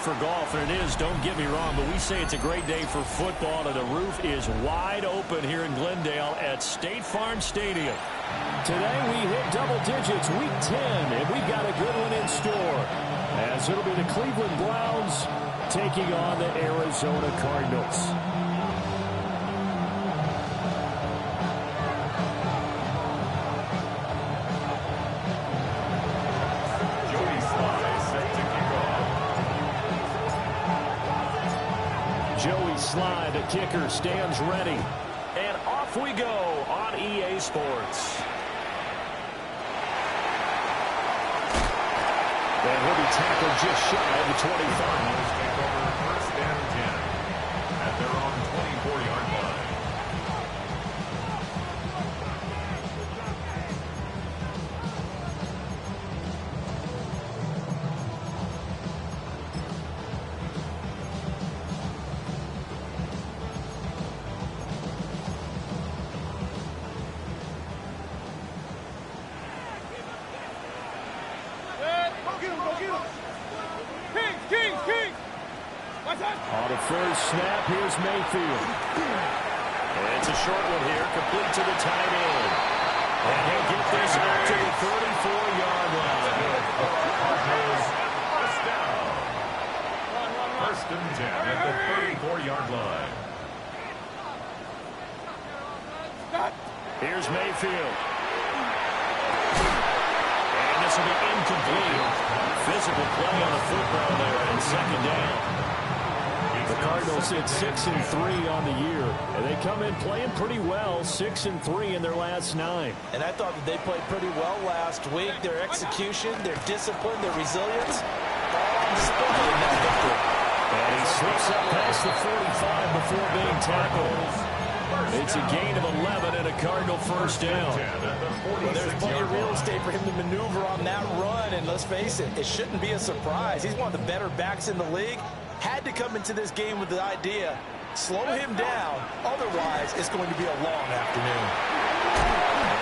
for golf, and it is, don't get me wrong, but we say it's a great day for football, and the roof is wide open here in Glendale at State Farm Stadium. Today we hit double digits, week 10, and we've got a good one in store, as it'll be the Cleveland Browns taking on the Arizona Cardinals. Joey Slye, the kicker, stands ready. And off we go on EA Sports. And he'll be tackled just shy of the 25. Take over first and 10 at their own 24-yard line. On the first snap, here's Mayfield. It's a short one here, complete to the tight end. And he'll get this out to the 34-yard line. First down. First and 10 at the 34-yard line. Here's Mayfield. And this will be incomplete. Physical play on the football there and second down. The Cardinals hit 6-3 on the year, and they come in playing pretty well, 6-3 in their last 9. And I thought that they played pretty well last week. Their execution, their discipline, their resilience, all on display in that victory. And he slips up past the 45 before being tackled. It's a gain of 11 and a Cardinal first down. Well, there's plenty of real estate for him to maneuver on that run, and let's face it, it shouldn't be a surprise. He's one of the better backs in the league. Had to come into this game with the idea, slow him down, otherwise it's going to be a long afternoon.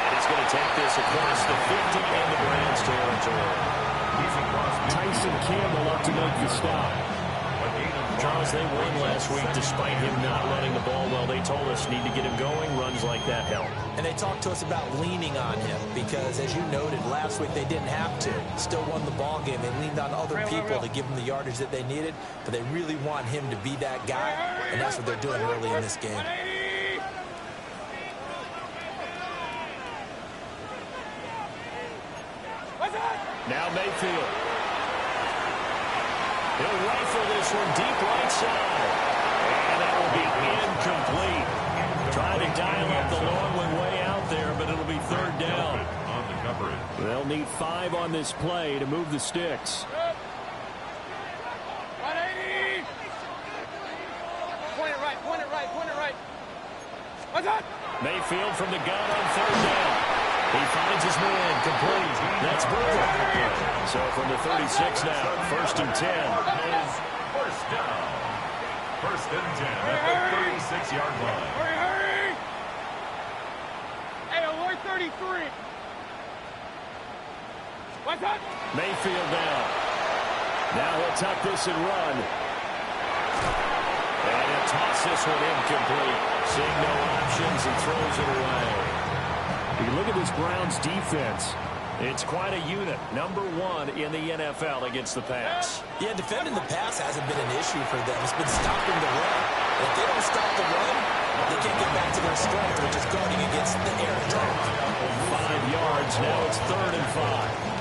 And he's going to take this across the 50 into Browns territory. Tyson Campbell up to make the stop. Charles, they won last week despite him not running the ball well. They told us need to get him going. Runs like that help. And they talked to us about leaning on him because, as you noted, last week they didn't have to. Still won the ball game. They leaned on other people to give them the yardage that they needed, but they really want him to be that guy, and that's what they're doing early in this game. Now Mayfield. He'll rifle this one deep right side. And that will be incomplete. Trying to dial up the long one way out there, but it'll be third down. On the coverage. They'll need 5 on this play to move the sticks. 180. Point it right, point it right, point it right. What's that? Mayfield from the gun on third down. He finds his man, complete. That's Brewer. So from the 36 now, first and 10. First down. First and 10 at the 36-yard line. Hurry, hurry. Hey, alert 33. What's that? Mayfield down. Now he'll tuck this and run. And he'll toss this one incomplete. Seeing no options and throws it away. You look at this Browns defense. It's quite a unit. Number 1 in the NFL against the pass. Yeah, defending the pass hasn't been an issue for them. It's been stopping the run. If they don't stop the run, they can't get back to their strength, which is guarding against the air attack. 5 yards. Now it's third and 5.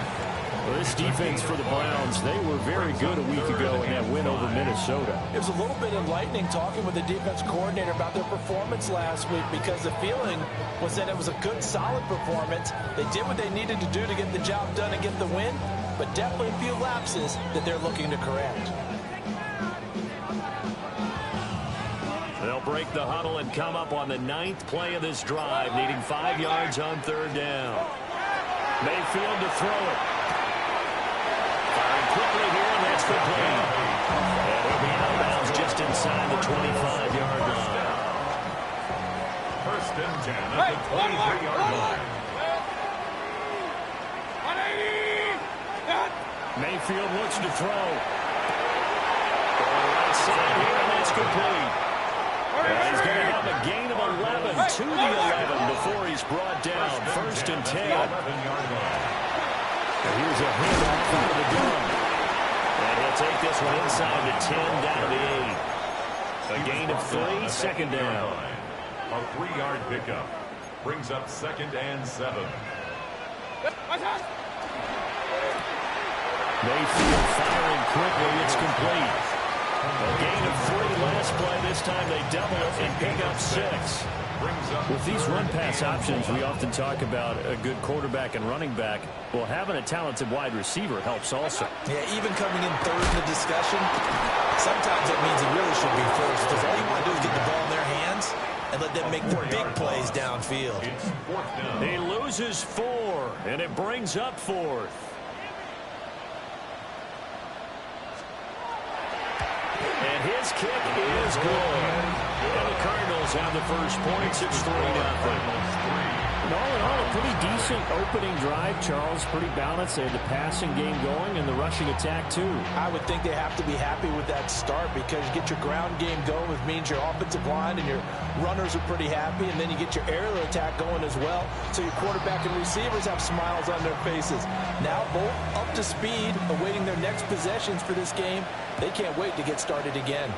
Well, this defense for the Browns, they were very good a week ago in that win over Minnesota. It was a little bit enlightening talking with the defense coordinator about their performance last week because the feeling was that it was a good, solid performance. They did what they needed to do to get the job done and get the win, but definitely a few lapses that they're looking to correct. They'll break the huddle and come up on the 9th play of this drive, needing 5 yards on third down. Mayfield to throw it. Firing quickly here, and that's complete. And he'll be out of bounds just inside the 25-yard line. First and 10 at the 23-yard line. 180. Mayfield looks to throw. a gain of 11 to the 11 before he's brought down. First and 10. And here's a handoff out of the gun. And he'll take this one inside the 10 down to the 8. A gain of 3, second down. A 3-yard pickup brings up 2nd and 7. Mayfield firing quickly. It's complete. A gain of 3 last play. This time they double it and pick up 6. With these run-pass options, we often talk about a good quarterback and running back. Well, having a talented wide receiver helps also. Yeah, even coming in third in the discussion, sometimes it means he really should be first, because all you want to do is get the ball in their hands and let them make the big plays downfield. He loses 4, and it brings up 4th. And his kick is good. And the Cardinals have the first points. It's 3-0. And all in all, a pretty decent opening drive, Charles. Pretty balanced. They had the passing game going and the rushing attack, too. I would think they have to be happy with that start, because you get your ground game going, which means your offensive line and your runners are pretty happy, and then you get your aerial attack going as well, so your quarterback and receivers have smiles on their faces. Now both up to speed, awaiting their next possessions for this game. They can't wait to get started again.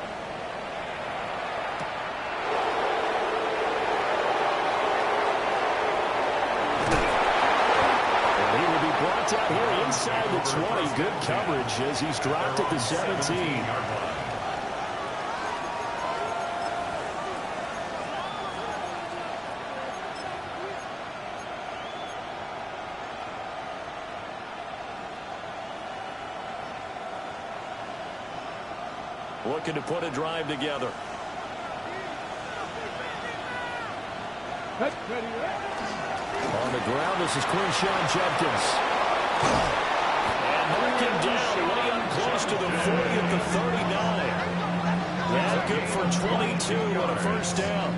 Brought down here inside the 20. Good coverage as he's dropped at the 17. Looking to put a drive together. On the ground, this is Quinshon Judkins. And knocking down way up close to the 40 at the 39. Yeah, good for 22 on a first down.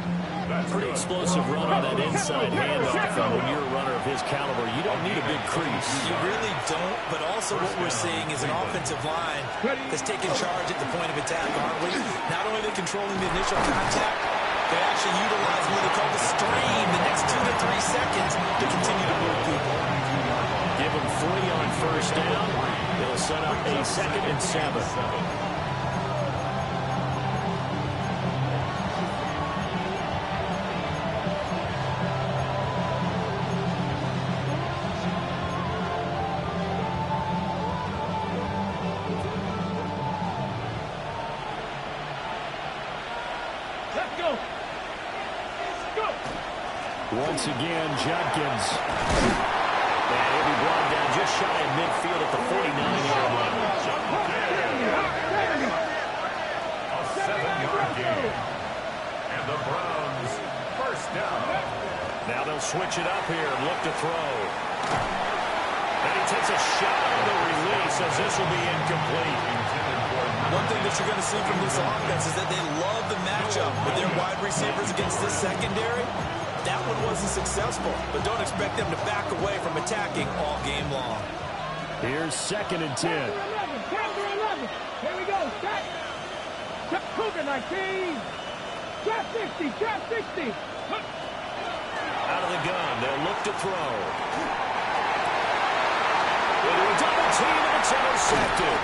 Pretty explosive run on that inside handoff. And when you're a runner of his caliber, you don't need a big crease. You really don't, but also what we're seeing is an offensive line that's taking charge at the point of attack, aren't we? Not only are they controlling the initial contact, they actually utilize what they call the stream the next 2 to 3 seconds to continue to move people. Give them 3 on first down. They'll set up a 2nd and 7. Once again, Judkins. And he'll be brought down just shy of midfield at the 49-yard line. A 7-yard gain. And the Browns first down. Now they'll switch it up here and look to throw. And he takes a shot on the release as this will be incomplete. One thing that you're going to see from this offense is that they love the matchup with their wide receivers against this secondary. That one wasn't successful, but don't expect them to back away from attacking all game long. Here's 2nd and 10. Chapter 11. Here we go. Set. Cougar 19. Trap 60. Trap 60. Out of the gun. They'll look to throw. Into a double team, and it's intercepted.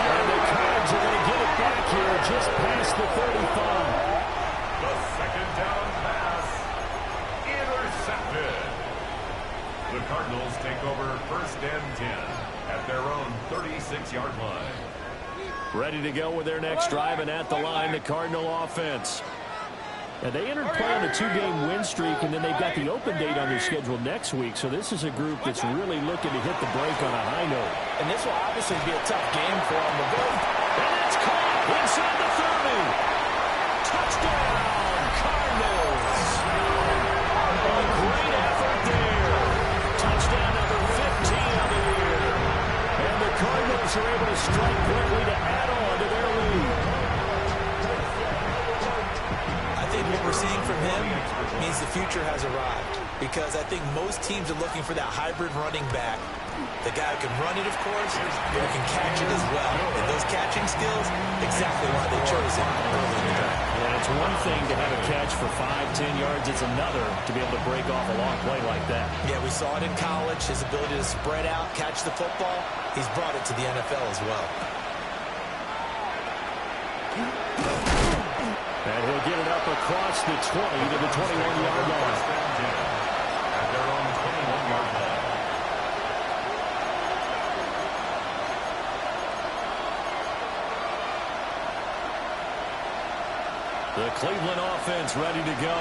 And the Cards are going to get it back here just past the 35. The 2nd down pass intercepted. The Cardinals take over 1st and 10 at their own 36-yard line. Ready to go with their next drive, and at the line, the Cardinal offense. And they entered play on a 2-game win streak, and then they've got the open date on their schedule next week. So this is a group that's really looking to hit the break on a high note. And this will obviously be a tough game for them to go. And it's caught inside the 30. Touchdown, Cardinals. A great effort there. Touchdown number 15 of the year. And the Cardinals are able to strike quickly to add on to their lead. What we're seeing from him means the future has arrived, because I think most teams are looking for that hybrid running back The guy who can run it, of course, but who can catch it as well. And those catching skills, exactly why they chose him early in the draft. And it's one thing to have a catch for 5-10 yards. It's another to be able to break off a long play like that. Yeah, we saw it in college, his ability to spread out, catch the football. He's brought it to the NFL as well. And he'll get it up across the 20 to the 21-yard line. At their own 21-yard line. The Cleveland offense ready to go.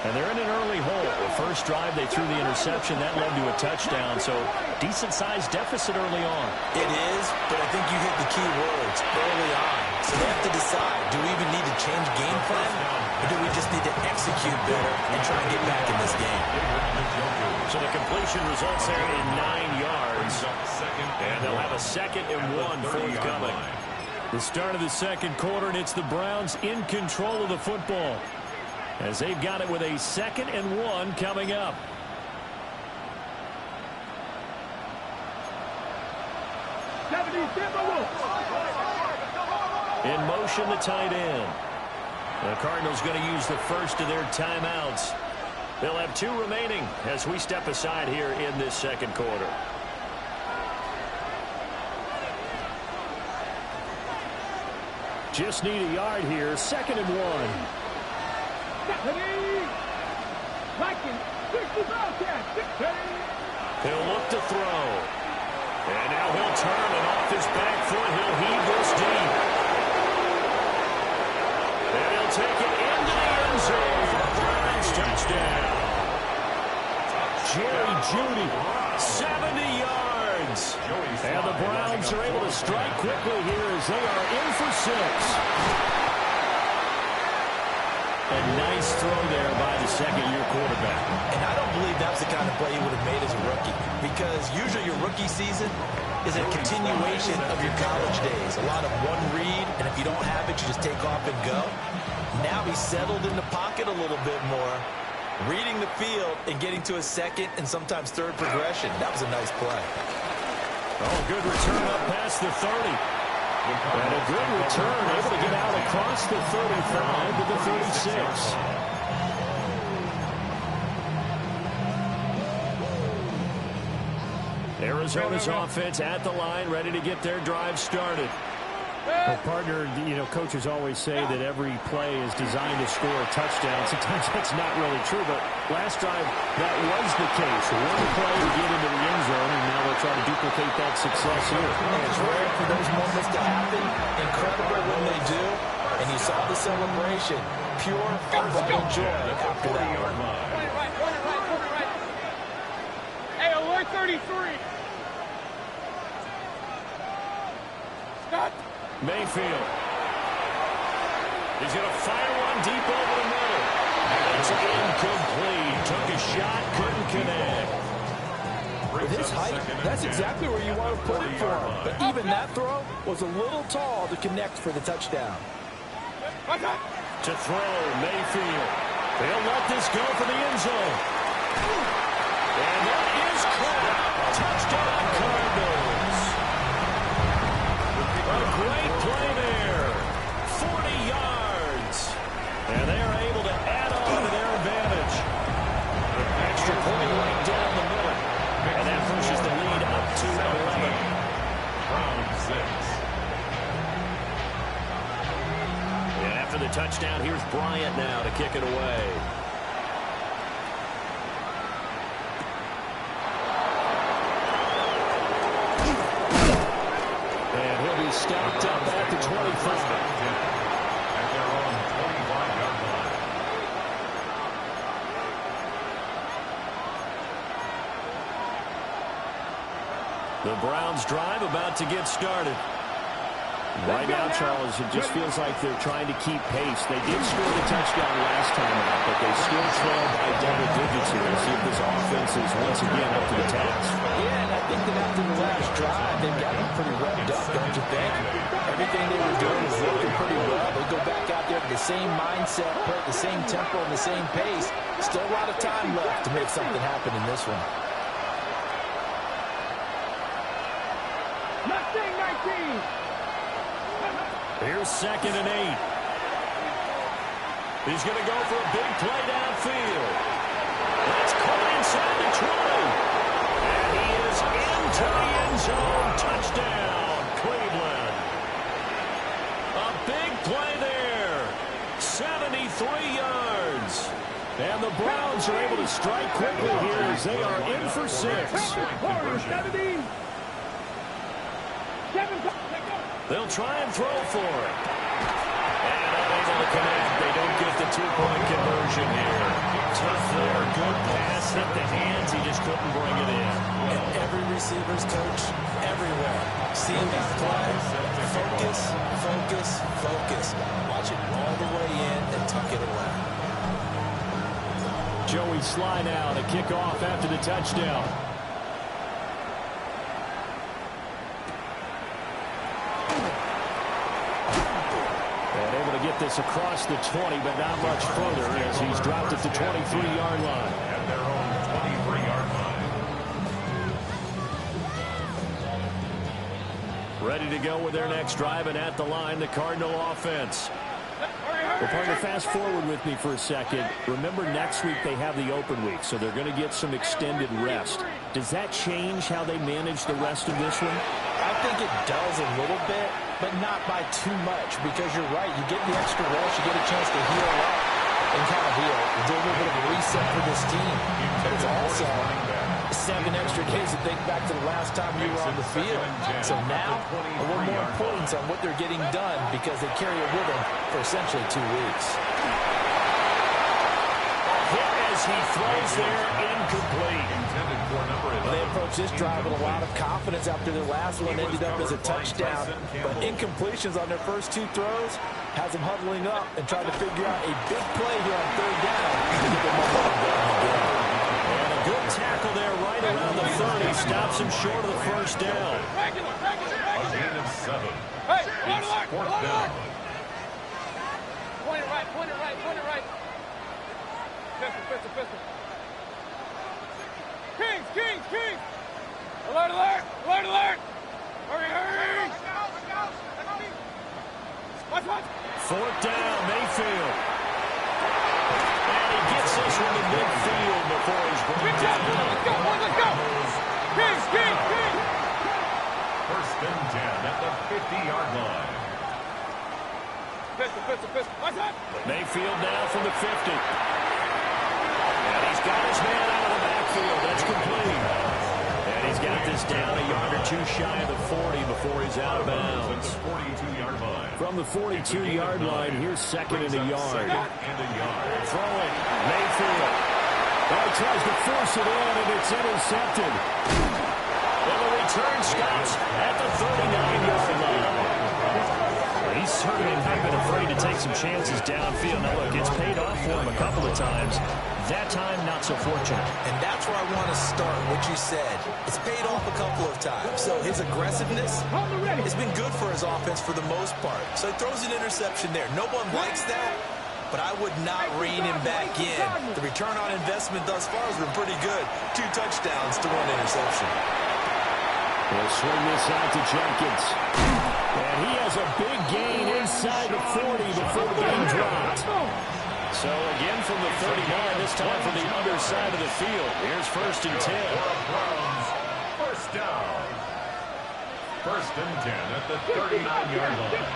And they're in an early hole. The first drive, they threw the interception. That led to a touchdown, so decent-sized deficit early on. It is, but I think you hit the key words early on. So they have to decide, do we even need to change game plan, or do we just need to execute better and try and get back in this game? So the completion results there in 9 yards. And they'll have a 2nd and 1 forthcoming. The start of the second quarter, and it's the Browns in control of the football as they've got it with a 2nd and 1 coming up. In motion, the tight end. The Cardinals going to use the first of their timeouts. They'll have 2 remaining as we step aside here in this second quarter. Just need a yard here. 2nd and 1. He'll look to throw. And now he'll turn, and off his back foot, he'll heave this deep. And he'll take it into the end zone for a Browns touchdown. Jerry Jeudy, 70 yards. And the Browns are able to strike quickly here as they are in for 6. A nice throw there by the second-year quarterback. And I don't believe that's the kind of play he would have made as a rookie, because usually your rookie season is a continuation of your college days. A lot of one read, and if you don't have it, you just take off and go. Now he's settled in the pocket a little bit more, reading the field and getting to a second and sometimes third progression. That was a nice play. Oh, good return up past the 30. And a good return, able to get out across the 35 to the 36. Arizona's offense at the line, ready to get their drive started. Well, partner, coaches always say that every play is designed to score a touchdown. Sometimes that's not really true, but last drive, that was the case. One play to get into the end zone, and now they'll try to duplicate that success here. And it's rare for those moments to happen. Incredible when they do. And you saw the celebration. Pure, unbridled joy after that. Hey, alert 33. Stop. Mayfield. He's going to fire one deep over the middle. And it's incomplete. Took a shot, couldn't connect. With his height, that's exactly where you want to put it for him. But even that throw was a little tall to connect for the touchdown. To throw, Mayfield. They'll let this go for the end zone. And that is caught. Touchdown, Cardinals. A great play there. 40 yards. And they are able to add on to their advantage. Extra point right down the middle. And that pushes the lead up to 11. Round 6. And after the touchdown, here's Bryant now to kick it away. And he'll be stopped up at the 25. At their own 25-yard line. The Browns drive about to get started. Right now, Charles, it just feels like they're trying to keep pace. They did score the touchdown last time out, but they still trailed by double digits here. Let's see if this offense is once again up to the task. Yeah, and I think that after the last drive, they've got them pretty revved up, don't you think? Everything they were doing was working pretty well. They go back out there with the same mindset, play at the same tempo and the same pace. Still a lot of time left to make something happen in this one. Here's 2nd and 8. He's going to go for a big play downfield. That's caught inside the 20. And he is into the end zone. Touchdown, Cleveland. A big play there. 73 yards. And the Browns are able to strike quickly here as they are in for 6. They'll try and throw for it. And unable to connect. They don't get the 2-point conversion here. Tough there. Good pass. Hit the hands. He just couldn't bring it in. And every receiver's coach everywhere. Seeing that play, focus, focus, focus. Watch it all the way in and tuck it away. Joey Sly now to kick off after the touchdown. And able to get this across the 20, but not much further as he's dropped at the 23-yard line. At their own 23-yard line. Ready to go with their next drive, and at the line, the Cardinal offense. Well, partner, fast forward with me for a second. Remember, next week they have the open week, so they're going to get some extended rest. Does that change how they manage the rest of this one? I think it does a little bit, but not by too much, because you're right. You get the extra rest, you get a chance to heal up and kind of heal. Do a little bit of a reset for this team. But it's also 7 extra days to think back to the last time you were on the field. So now, a little more importance on what they're getting done because they carry it with them for essentially 2 weeks. Hit as he throws there, incomplete. They approach this drive with a lot of confidence after their last one ended up as a touchdown. But incompletions on their first 2 throws has them huddling up and trying to figure out a big play here on 3rd down to get their momentum going again. And a good tackle there right around the 30. Stops him short of the first down. A gain of 7. Hey, It's 4th down. Point it right, point it right, point it right. Pistol, pistol, pistol. Kings, Kings, Kings! Alert, alert, alert, alert! Hurry, hurry! Watch, watch! 4th down, Mayfield. And he gets this one to midfield before he's brought down. Let's go, boys, let's go! Kings, Kings, Kings! 1st and 10 at the 50-yard line. Pistol, pistol, pistol. Watch out! Mayfield now from the 50. And he's got his man out of the backfield. That's complete. And he's got this down a yard or 2 shy of the 40 before he's out of bounds. From the 42-yard line, here's 2nd and a yard. Throw it. Mayfield. Oh, he tries to force it in, and it's intercepted. And the return stops at the 39-yard line. He's certainly not been afraid to take some chances downfield. Now, look, it's paid off for him a couple of times. That time, not so fortunate. And that's where I want to start, what you said. It's paid off a couple of times. So his aggressiveness has been good for his offense for the most part. So he throws an interception there. No one likes that, but I would not rein him back in. The return on investment thus far has been pretty good. 2 touchdowns to 1 interception. We'll swing this out to Jenkins. And he has a big gain inside the 40 before the game dropped. So again from the 39, this time from the other side of the field. Here's 1st and 10. Browns, 1st down. 1st and 10 at the 39-yard line.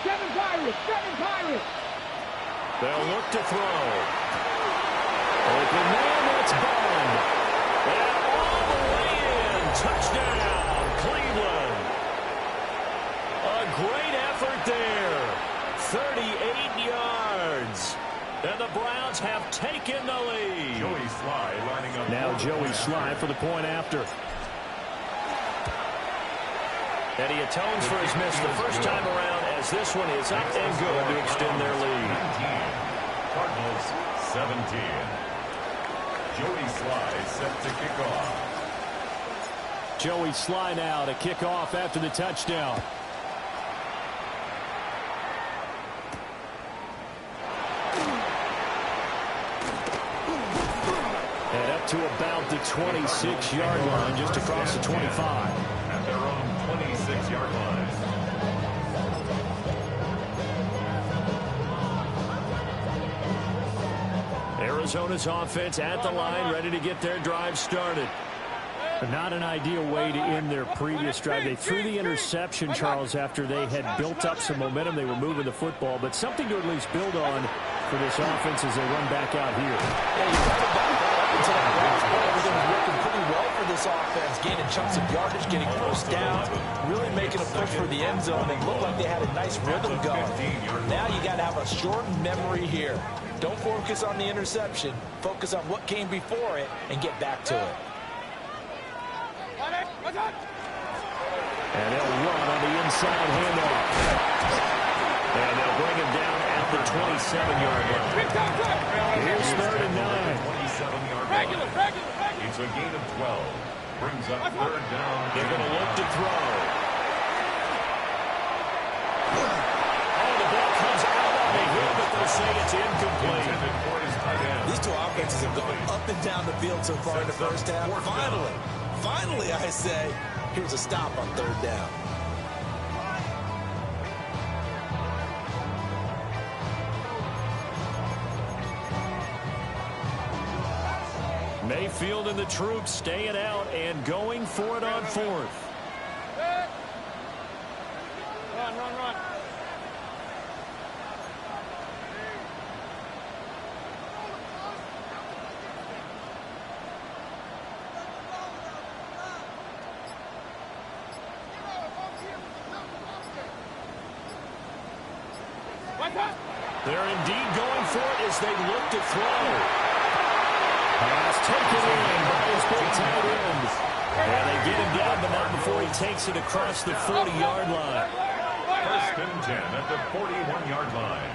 7 Pirates, 7 Pirates! They'll look to throw. Open man, that's Bond. And all the way in. Touchdown, Cleveland. A great effort there. 38 yards. And the Browns have taken the lead. Joey Sly lining up. Now Joey Sly for the point after. And he atones for his miss the first time around as this one is up and good to extend their lead. 19. Cardinals 17. Joey Sly set to kick off. Joey Sly now to kick off after the touchdown. to about the 26-yard line, just across the 25. At their own 26-yard line. Arizona's offense at the line, ready to get their drive started. Not an ideal way to end their previous drive. They threw the interception, Charles, after they had built up some momentum. They were moving the football, but something to at least build on for this offense as they run back out here. Yeah, you got to back up into that last play. Everything was working pretty well for this offense, gaining chunks of yardage, getting first downs, really making a push for the end zone. It looked like they had a nice rhythm going. Now you got to have a shortened memory here. Don't focus on the interception. Focus on what came before it and get back to it. And they'll run on the inside handoff. And they'll bring him down at the 27-yard line. Here's 3rd and 9. 27-yard line. It's a gain of 12. Brings up 3rd down. They're going to look to throw. Oh, the ball comes out on a hit, but they'll say it's incomplete. These two offenses have gone up and down the field so far in the first half. Finally, I say, here's a stop on 3rd down. Mayfield and the troops staying out and going for it on 4th. Run. They're indeed going for it as they look to throw. Pass taken in by his big tight end. And they get him down, but not before he takes it across the 40-yard line. 1st and 10 at the 41-yard line.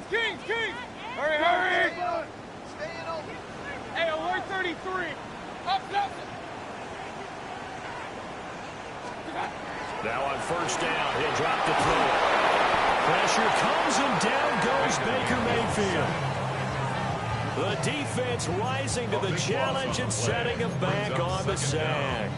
Kings! Hurry! Hey, alert 33. Up. Now on 1st down, he'll drop the throw. Pressure comes and down goes Baker Mayfield. The defense rising to the challenge and setting him back on the sack.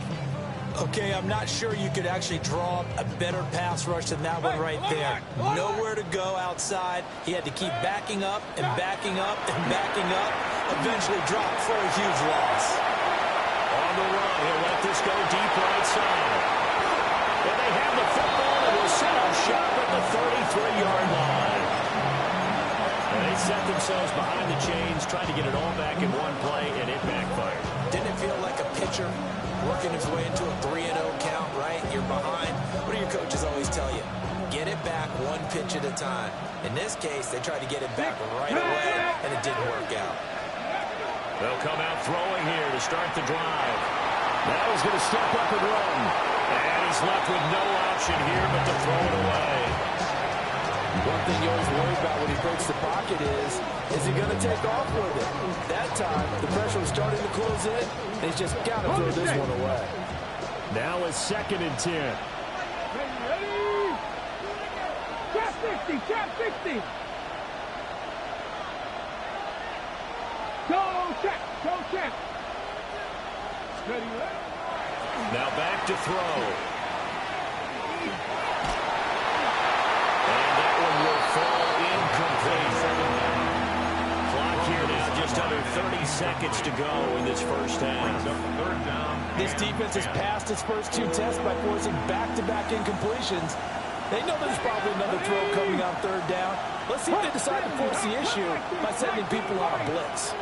Okay, I'm not sure you could actually draw a better pass rush than that one right there. Nowhere to go outside. He had to keep backing up and backing up and backing up. Eventually dropped for a huge loss. On the run, he'll let this go deep right side. And they have the football and will set up shop at the 33-yard line. And they set themselves behind the chains, trying to get it all back in one play, and it backfired. Didn't it feel like a pitcher working his way into a 3-0 count, right? You're behind. What do your coaches always tell you? Get it back one pitch at a time. In this case, they tried to get it back right away, and it didn't work out. They'll come out throwing here to start the drive. Now he's going to step up and run. And he's left with no option here but to throw it away. One thing you always worry about when he breaks the pocket is he going to take off with it? That time, the pressure was starting to close in, and he's just got to throw this one away. Now it's 2nd and 10. Ready? Trap 60. Go check. Steady, right? Now back to throw. And that one will fall incomplete. Clock here now, just under 30 seconds to go in this first half. 3rd down. This defense has passed its first 2 tests by forcing back-to-back incompletions. They know there's probably another throw coming on 3rd down. Let's see if they decide to force the issue by sending people on a blitz.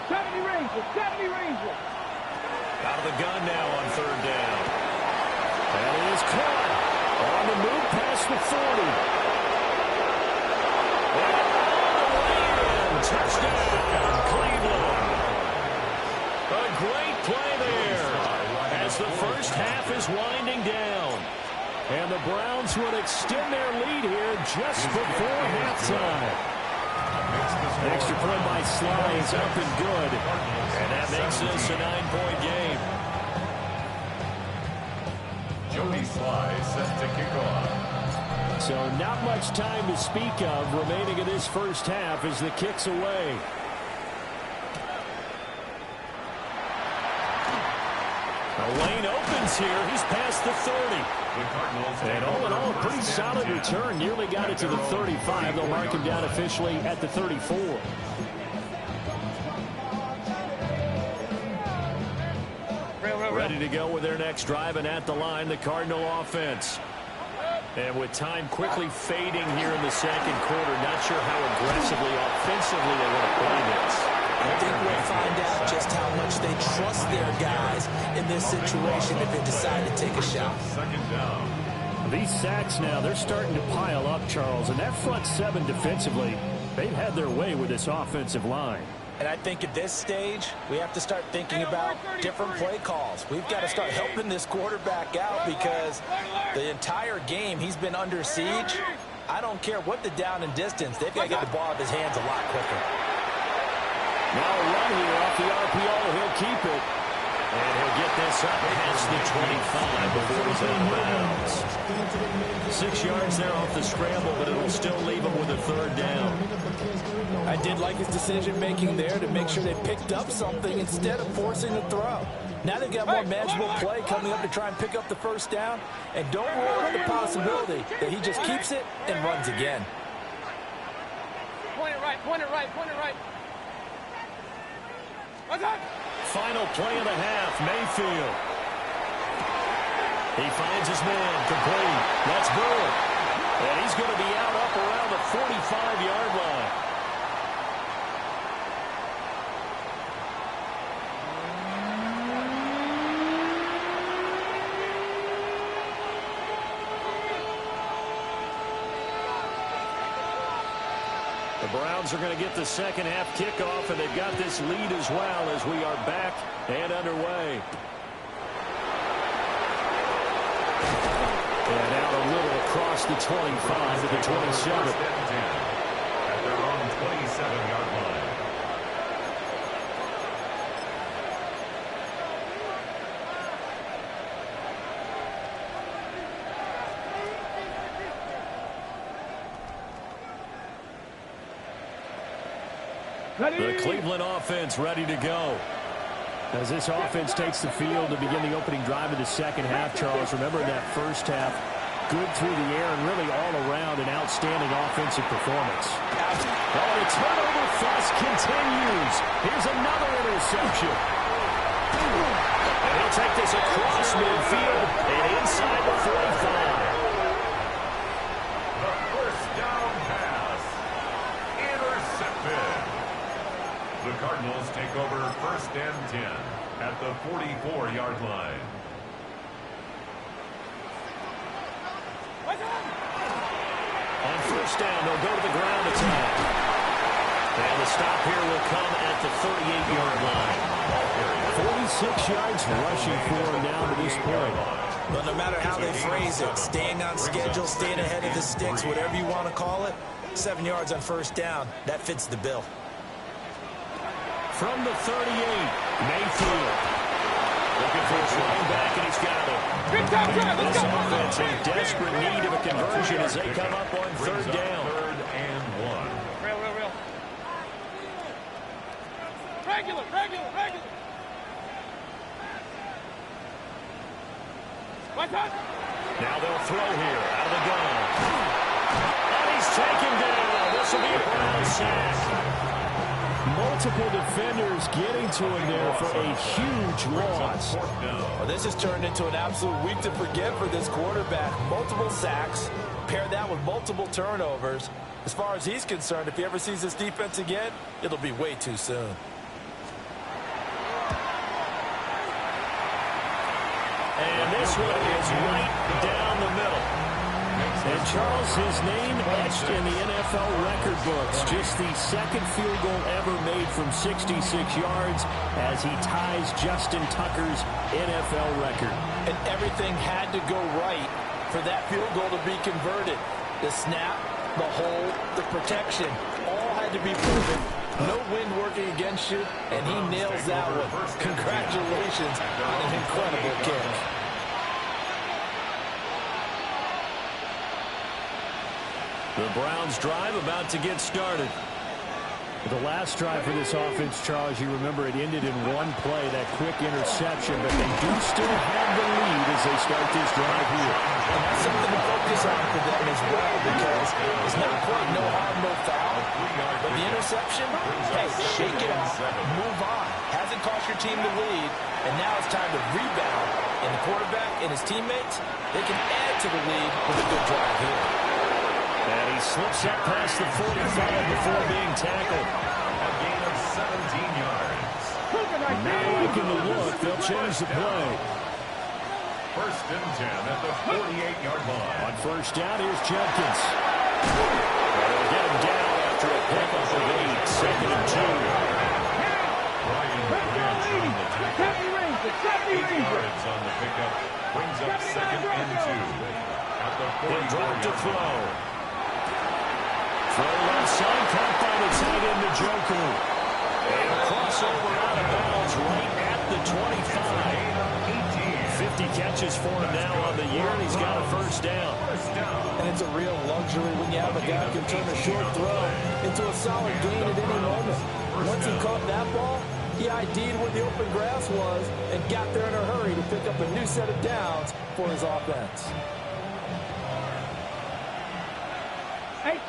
70 Ranger. Out of the gun now on 3rd down. And it is caught on the move past the 40. And touchdown, Cleveland. A great play there as the first half is winding down. And the Browns would extend their lead here just before halftime. Extra point by Sly is up and good. And that makes this a 9-point game. Jody Sly set to kick off. So not much time to speak of remaining in this first half as the kick's away. The lane opens here. He's past the 30. And all in all, a pretty solid return. Nearly got it to the 35. They'll mark him down officially at the 34. Ready to go with their next drive, and at the line, the Cardinal offense. And with time quickly fading here in the second quarter, not sure how aggressively, offensively they want to play this. I think we'll find out just how much they trust their guys in this situation if they decide to take a shot. Second down. These sacks now, they're starting to pile up, Charles. And that front seven defensively, they've had their way with this offensive line. And I think at this stage, we have to start thinking about different play calls. We've got to start helping this quarterback out because the entire game he's been under siege. I don't care what the down and distance. They've got to get the ball out of his hands a lot quicker. Now a run here off the RPO. He'll keep it. And he'll get this up past the 25 before he's out of bounds. 6 yards there off the scramble, but it'll still leave him with a third down. I did like his decision-making there to make sure they picked up something instead of forcing the throw. Now they've got more manageable play coming up to try and pick up the first down. And don't rule out the possibility that he just keeps it and runs again. Point it right, point it right, point it right. What's up? Final play of the half, Mayfield. He finds his man, complete. That's good. And he's going to be out up around the 45-yard line. The Browns are going to get the second half kickoff, and they've got this lead as well as we are back and underway. And out a little across the 25 to the 27. At their own 27-yard line. The Cleveland offense ready to go. As this offense takes the field to begin the opening drive of the second half, Charles, remember in that first half, good through the air and really all around an outstanding offensive performance. Oh, the turnover fuss continues. Here's another interception. And he'll take this across midfield and inside the 45. The first down pass. Intercepted. The Cardinals take over first and 10 at the 44-yard line. On first down, they'll go to the ground attack. And the stop here will come at the 38-yard line. 46 yards rushing for him down to this point. But no matter how they phrase it, staying on schedule, staying ahead of the sticks, whatever you want to call it, 7 yards on first down, that fits the bill. From the 38, Mayfield. Looking for his running back, and he's got it. Big time drive, let's This go. offense in desperate need of a conversion as they come up on third down. Third and 1. Real. Regular. What's up? Now they'll throw here out of the gun. And he's taken down. This will be a Brown sack. Multiple defenders getting to him there for a huge loss. Well, this has turned into an absolute week to forget for this quarterback. Multiple sacks, pair that with multiple turnovers. As far as he's concerned, if he ever sees this defense again, it'll be way too soon. And this one is right down the middle. And Charles, his name etched in the NFL record books. Just the second field goal ever made from 66 yards as he ties Justin Tucker's NFL record. And everything had to go right for that field goal to be converted. The snap, the hold, the protection, all had to be perfect. No wind working against you, and he nails that one. Congratulations on an incredible kick. The Browns drive about to get started. The last drive for this offense, Charles, you remember it ended in one play, that quick interception, but they do still have the lead as they start this drive here. And that's something to focus on for them as well, because it's not quite no harm, no foul. But the interception, hey, shake it off, move on. Hasn't cost your team the lead, and now it's time to rebound. And the quarterback and his teammates, they can add to the lead with a good drive here. And he slips up past the 45 before being tackled. A gain of 17 yards. Not liking the look. They'll change the play. First and 10 at the 48-yard line. On first down, here's Jenkins. They'll get him down after a pickup of 8. Second and 2. Brian Branch on the tackle. 8 yards on the pickup. Brings up second and 2. At the 44 to throw. Throw left side, caught by the tight end Njoku. And a crossover out of bounds right at the 25. 50 catches for him now on the year, and he's got a first down. And it's a real luxury when you have a guy who can turn a short throw into a solid gain at any moment. Once he caught that ball, he ID'd where the open grass was and got there in a hurry to pick up a new set of downs for his offense. 18,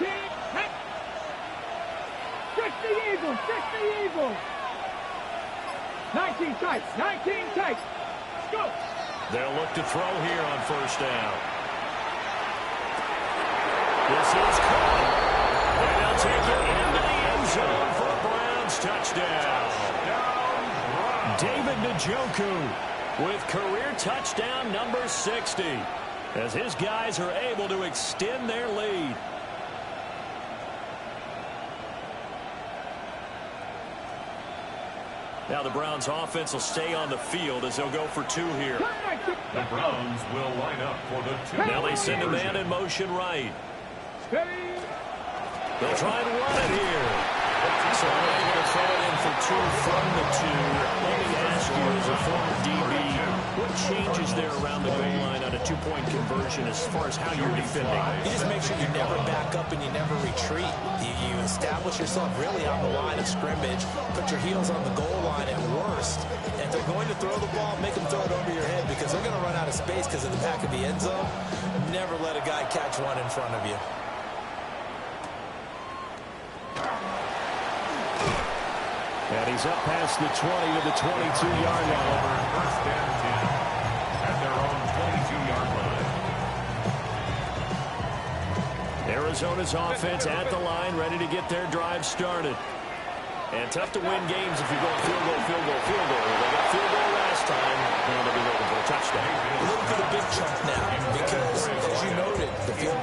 60 Eagles, 60 Eagles. 19 tight, 19 tight. Go. They'll look to throw here on first down. This is caught. And they'll take it into the end zone for a Browns touchdown. David Njoku with career touchdown number 60 as his guys are able to extend their lead. Now the Browns offense will stay on the field as they'll go for 2 here. The Browns will line up for the 2. Now they send a man in motion right. They'll try and run it here. So they're able to throw it in for 2 from the 2. Let me ask you, as a former DB, what changes there around the goal line on a 2-point conversion as far as how you're defending? You just make sure you never back up and you never retreat. You establish yourself really on the line of scrimmage, put your heels on the goal line at worst. And if they're going to throw the ball, make them throw it over your head because they're going to run out of space because of the back of the end zone. Never let a guy catch one in front of you. And he's up past the 20 to the 22-yard line. First and 10 at their own 22-yard line. Arizona's offense at the line, ready to get their drive started. And tough to win games if you go field goal, field goal, field goal. They got field goal last time. Now they'll be looking for a touchdown. Looking for the big chunk now because, as you noted, the field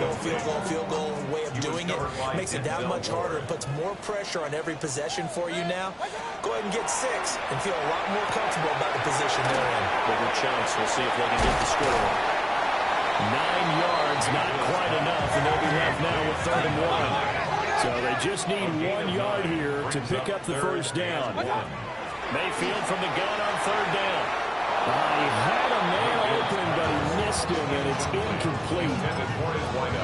goal way of doing it makes it that much harder and puts more pressure on every possession for you now. Go ahead and get 6 and feel a lot more comfortable about the position they're in. Bigger chunks. We'll see if they can get the score. 9 yards, not quite enough, and they'll be left now with 3rd and 1. So they just need 1 yard here to pick up the first down. Mayfield from the gun on 3rd down. He had a man open, but he missed him, and it's incomplete.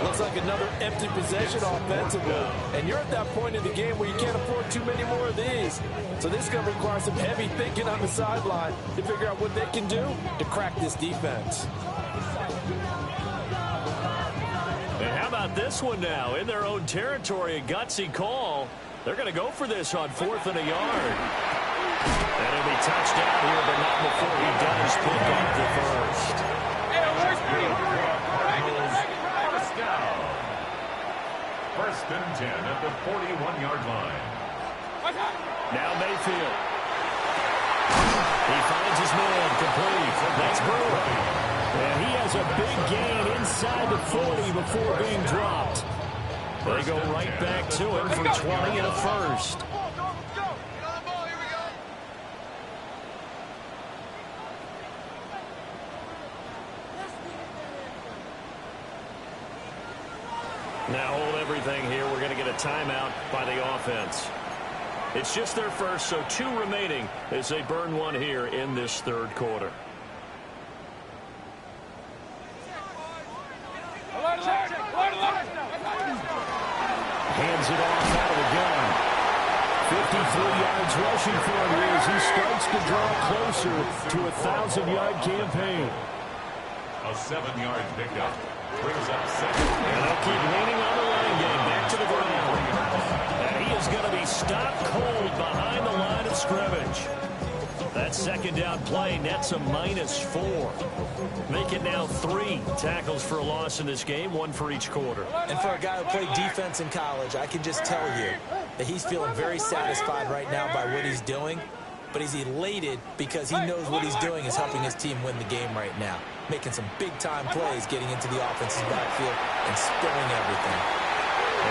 Looks like another empty possession offensively. And you're at that point in the game where you can't afford too many more of these. So this is going to require some heavy thinking on the sideline to figure out what they can do to crack this defense. And how about this one now? In their own territory, a gutsy call. They're going to go for this on 4th and a yard. And he'll be touched down here, but not before he does pick up the first. First and 10 at the 41-yard line. Now Mayfield. He finds his man complete. That's Brewer. And he has a big gain inside the 40 before being dropped. They go right back to him for 20 and a first. Now hold everything here. We're going to get a timeout by the offense. It's just their first, so 2 remaining as they burn 1 here in this 3rd quarter. Hands it off out of the gun. 53 yards rushing for him here as he starts to draw closer to a 1,000-yard campaign. A 7-yard pickup. Brings up second. And they'll keep leaning on the running game. Back to the ground. And he is going to be stopped cold behind the line of scrimmage. That second down play nets a -4. Make it now 3 tackles for a loss in this game, 1 for each quarter. And for a guy who played defense in college, I can just tell you that he's feeling very satisfied right now by what he's doing. But he's elated because he knows what he's doing is helping his team win the game right now. Making some big-time plays, getting into the offensive backfield and spilling everything.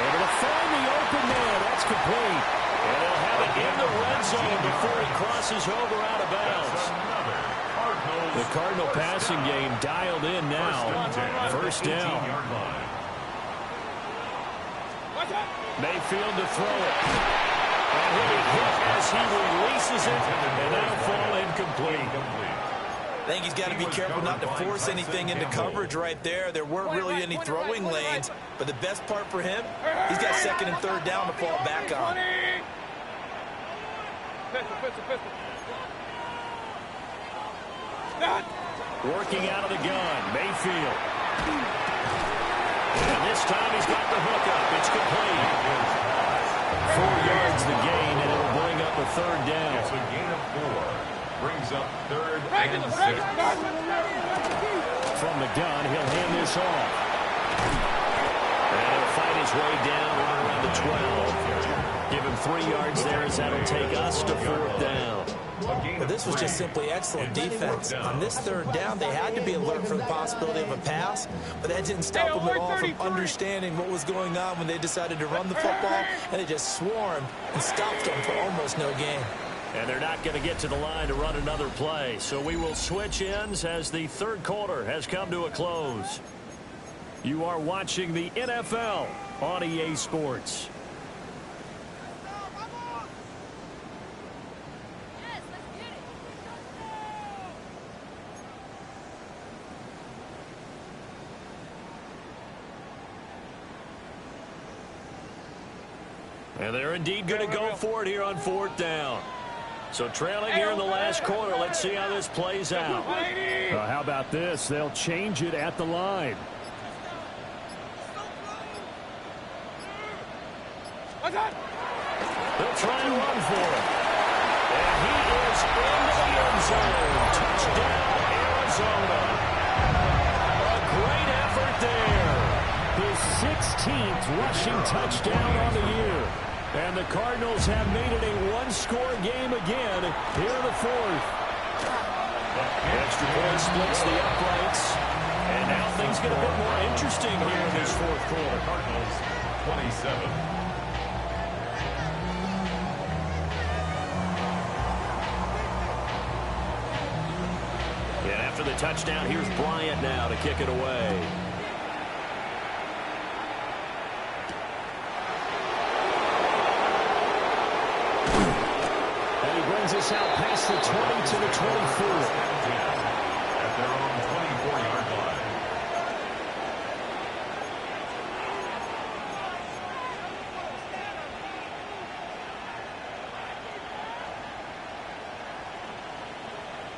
Able to find the open man. That's complete. And they'll have it in the red zone before he crosses over out of bounds. The Cardinal passing game dialed in now. First down. Mayfield to throw it. And he'll be hit as he releases it. And that'll fall incomplete. I think he's got to be careful not to force anything into coverage right there. There weren't really any throwing lanes. But the best part for him, he's got second and third down to fall back on. Working out of the gun, Mayfield. And this time he's got the hook up. It's complete. 4 yards the gain, and it'll bring up a third down. It's a gain of 4. Brings up third and 6. From the gun, he'll hand this off. And he'll fight his way down right around the 12. Give him 3 yards there as that'll take us to 4th down. But this was just simply excellent defense. On this third down, they had to be alert for the possibility of a pass, but that didn't stop them at all from understanding what was going on when they decided to run the football, and they just swarmed and stopped them for almost no gain. And they're not going to get to the line to run another play. So we will switch ends as the third quarter has come to a close. You are watching the NFL on EA Sports. And they're indeed going to go for it here on 4th down. So trailing here in the last quarter. Let's see how this plays out. How about this? They'll change it at the line. They'll try and run for it. And he is into the end zone. Touchdown, Arizona. A great effort there. His 16th rushing touchdown on the year. And the Cardinals have made it a one-score game again here in the 4th. Extra point splits the uprights. And now things get a bit more interesting here in this 4th quarter. Cardinals 27. And after the touchdown, here's Bryant now to kick it away. Brings us out past the 20 to the 24. At their own 24-yard line.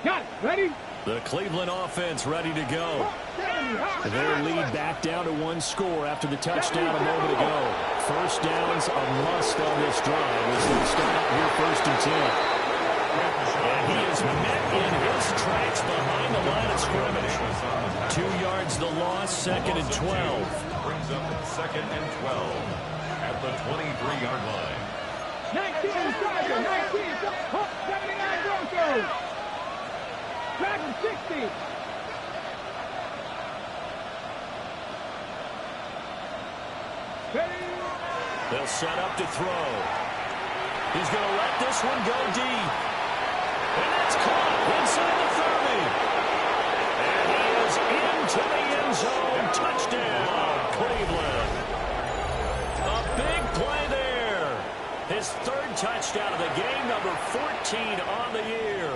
Got it. Ready? The Cleveland offense ready to go. Their lead back down to 1 score after the touchdown a moment ago. First down's a must on this drive as they start out here 1st and 10. And he is met in his tracks behind the line of scrimmage. 2 yards the loss, 2nd and 12. Brings up 2nd and 12 at the 23-yard line. 19 Tiger, 19 Hawk, 79 Broncos. Dragon 60. Ready? They'll set up to throw. He's going to let this one go deep. And it's caught inside the 30. And he is into the end zone. Touchdown, Cleveland. A big play there. His 3rd touchdown of the game, number 14 on the year.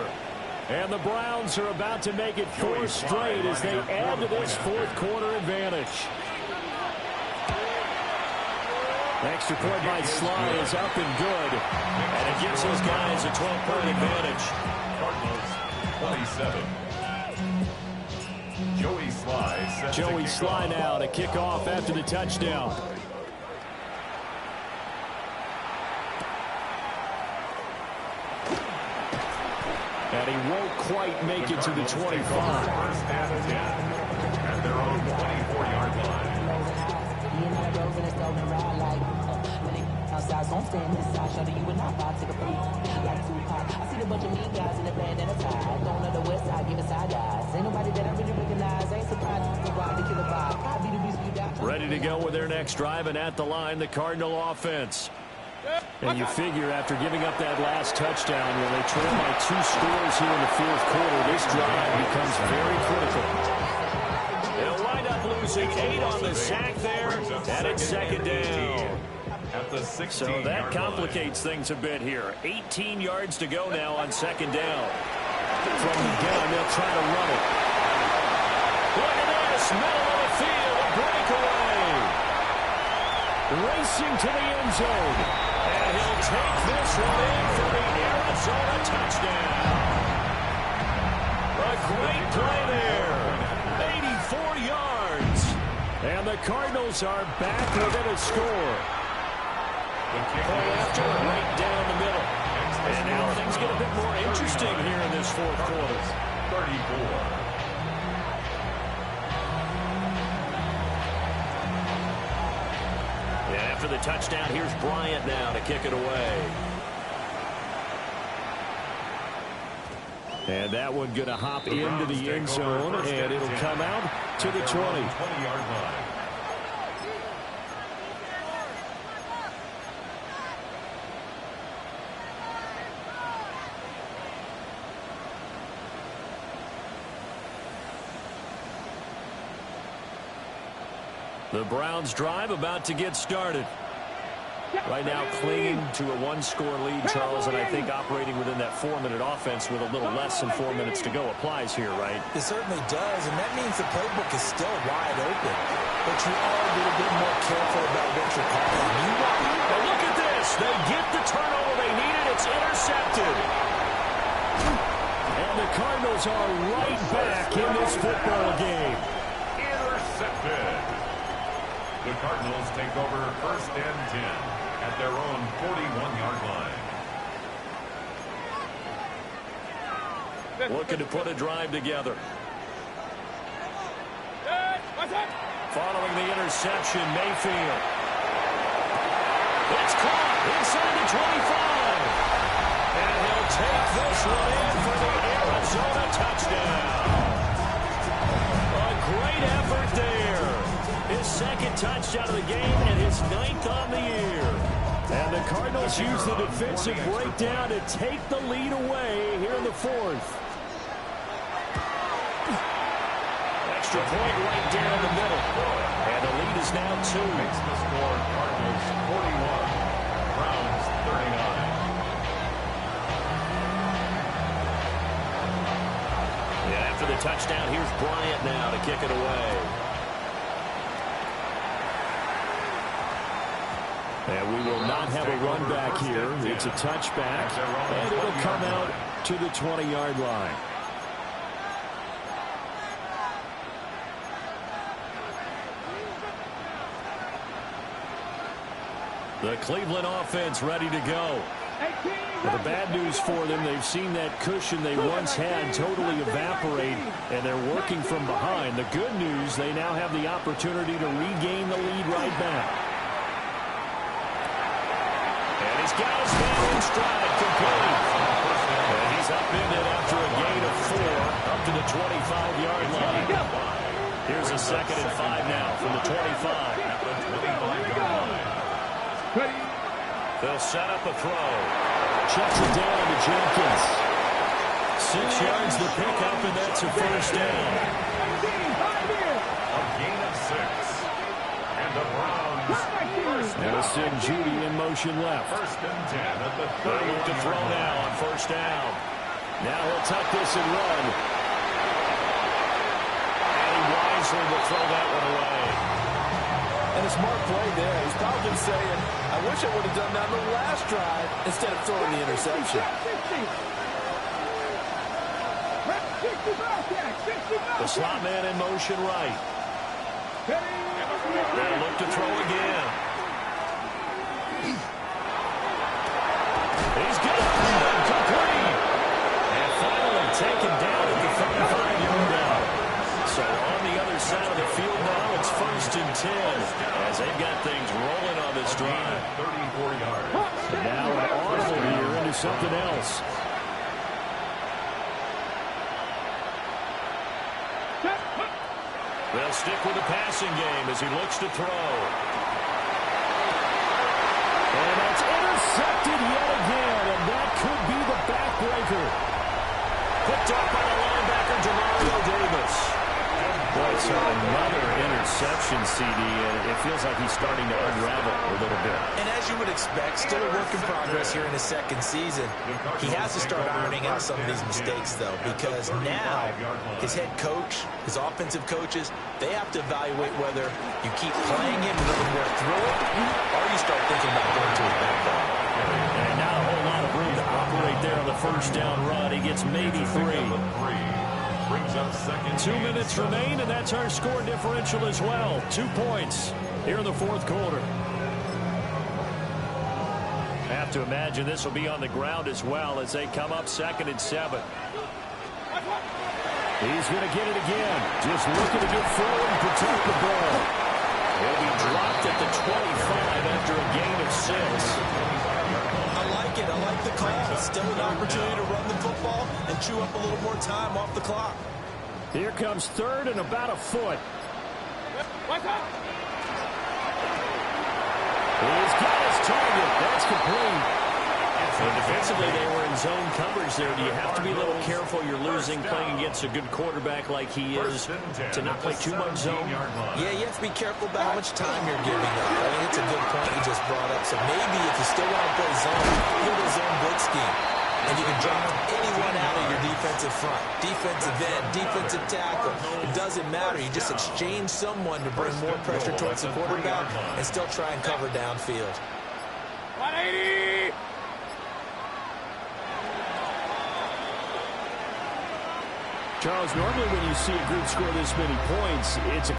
And the Browns are about to make it 4 straight as they add to this 4th quarter advantage. Extra point by Sly is up and good. And it gives his guys a 12-point advantage. Cardinals 27. Joey Sly sets Joey Sly now to kick off after the touchdown. And he won't quite make it to the 25. First and 10 at their own 24-yard line. Ready to go with their next drive, and at the line, the Cardinal offense. And you figure after giving up that last touchdown, when they trail by 2 scores here in the fourth quarter, this drive becomes very critical. They'll wind up losing 8 on the sack there, and it's second down. At the 16-yard So that complicates things a bit here. 18 yards to go now on second down. From the gun, they'll try to run it. Look at this, middle of the field, a breakaway. Racing to the end zone. And he'll take this one in for the Arizona touchdown. A great play there. 84 yards. And the Cardinals are back within a score. Play after, right down the middle. And now things get a bit more interesting here in this fourth quarter. 34. After the touchdown, here's Bryant now to kick it away. And that one going to hop into the end zone, and it'll come out to the 20. 20-yard line. The Browns drive about to get started. Right now clinging to a 1-score lead, Charles, and I think operating within that 4-minute offense with a little less than 4 minutes to go applies here, right? It certainly does, and that means the playbook is still wide open. But you are a little bit more careful about what you're calling. And look at this. They get the turnover they needed. It's intercepted. And the Cardinals are right back in this football game. Intercepted. The Cardinals take over first and 10 at their own 41-yard line. Looking to put a drive together. Following the interception, Mayfield. It's caught inside the 25. And he'll take this one in for the Arizona touchdown. A great effort there. His second touchdown of the game and his 9th on the year. And the Cardinals use the defensive breakdown to take the lead away here in the fourth. Extra point right down the middle. And the lead is now 2. Makes the score Cardinals 41, Browns 39. And after the touchdown, here's Bryant now to kick it away. And we will not have a run back here. It's a touchback, and it'll come out to the 20-yard line. The Cleveland offense ready to go. Well, the bad news for them, they've seen that cushion they once had totally evaporate, and they're working from behind. The good news, they now have the opportunity to regain the lead right back. He's got his man in stride, complete. And he's up in it after a gain of 4, up to the 25-yard line. Here's a 2nd and 5 now from the 25. They'll set up a throw. Checks it down to Jenkins. 6 yards the pickup, and that's a first down. A gain of 6. And the Browns. And a Sid Judy in motion left. First and 10 at the 30. They'll look to throw now on first down. Now he'll tuck this and run. And he wisely will throw that one away. And a smart play there. He's probably saying, I wish I would have done that on the last drive instead of throwing the interception. The slot man in motion right. They'll look to throw again. He's got it. Complete. And finally taken down at the 35-yard line. So on the other side of the field now, it's 1st and 10 as they've got things rolling on this drive. 34 yards. And now an audible here into something else. They'll stick with the passing game as he looks to throw. And that's intercepted yet again, and that could be the backbreaker. Picked up by the linebacker, Demario Davis. Boy, so another interception, CD, and it feels like he's starting to unravel a little bit. And as you would expect, still a work in progress here in his second season. He has to start ironing out some of these mistakes, though, because now his head coach, his offensive coaches, they have to evaluate whether you keep playing him and let him work through it, or you start thinking about going to his backup. And not a whole lot of room to operate there on the first down run. He gets maybe 3. Brings up 2nd. 2 minutes remain, and that's our score differential as well. 2 points here in the 4th quarter. I have to imagine this will be on the ground as well as they come up 2nd and 7. He's going to get it again. Just looking to get forward and protect the ball. He'll be dropped at the 25 after a gain of 6. I like it. I like the call. Still an opportunity to run the football and chew up a little more time off the clock. Here comes 3rd and about a foot. What's up? He's got his target. That's complete. And defensively, they were in zone coverage there. Do you have to be a little careful? You're losing playing against a good quarterback like he is to not play too much zone? Yeah, you have to be careful about how much time you're giving up. I mean, it's a good point you just brought up. So maybe if you still want to play zone, go to zone blitz scheme. And you can drop anyone out of your defensive front. Defensive end, defensive tackle. It doesn't matter. You just exchange someone to bring more pressure towards the quarterback and still try and cover downfield. 180! Charles, normally when you see a group score this many points, it's a